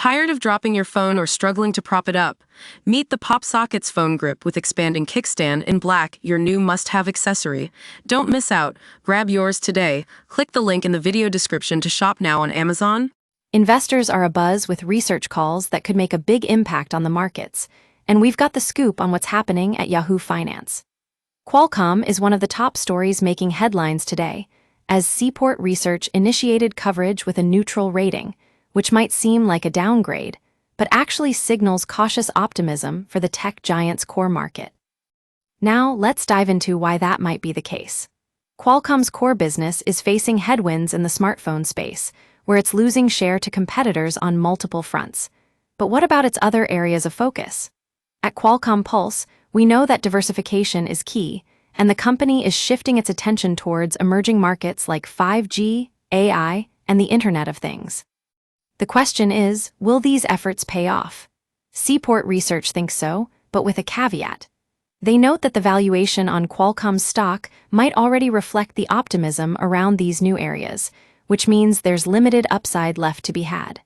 Tired of dropping your phone or struggling to prop it up? Meet the Pop Sockets phone grip with expanding kickstand in black, your new must-have accessory. Don't miss out. Grab yours today. Click the link in the video description to shop now on Amazon. Investors are abuzz with research calls that could make a big impact on the markets, and we've got the scoop on what's happening at Yahoo Finance. Qualcomm is one of the top stories making headlines today, as Seaport Research initiated coverage with a neutral rating, which might seem like a downgrade, but actually signals cautious optimism for the tech giant's core market. Now, let's dive into why that might be the case. Qualcomm's core business is facing headwinds in the smartphone space, where it's losing share to competitors on multiple fronts. But what about its other areas of focus? At Qualcomm Pulse, we know that diversification is key, and the company is shifting its attention towards emerging markets like 5G, AI, and the Internet of Things. The question is, will these efforts pay off? Seaport Research thinks so, but with a caveat. They note that the valuation on Qualcomm's stock might already reflect the optimism around these new areas, which means there's limited upside left to be had.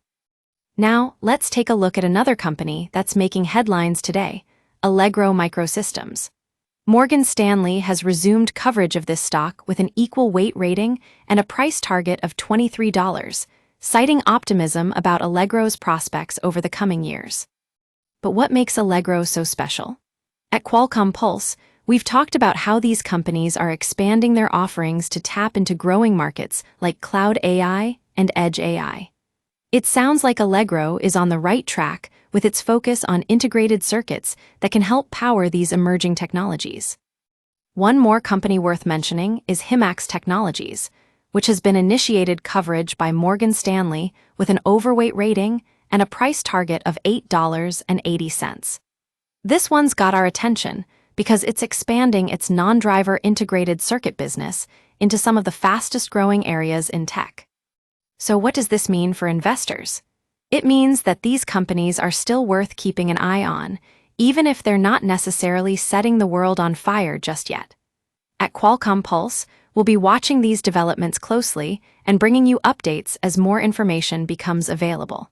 Now, let's take a look at another company that's making headlines today, Allegro Microsystems. Morgan Stanley has resumed coverage of this stock with an equal weight rating and a price target of $23, citing optimism about Allegro's prospects over the coming years. But what makes Allegro so special? At Qualcomm Pulse, we've talked about how these companies are expanding their offerings to tap into growing markets like cloud AI and edge AI. It sounds like Allegro is on the right track with its focus on integrated circuits that can help power these emerging technologies. One more company worth mentioning is Himax Technologies, which has been initiated coverage by Morgan Stanley with an overweight rating and a price target of $8.80. This one's got our attention because it's expanding its non-driver integrated circuit business into some of the fastest-growing areas in tech. So what does this mean for investors? It means that these companies are still worth keeping an eye on, even if they're not necessarily setting the world on fire just yet. At Qualcomm Pulse, we'll be watching these developments closely and bringing you updates as more information becomes available.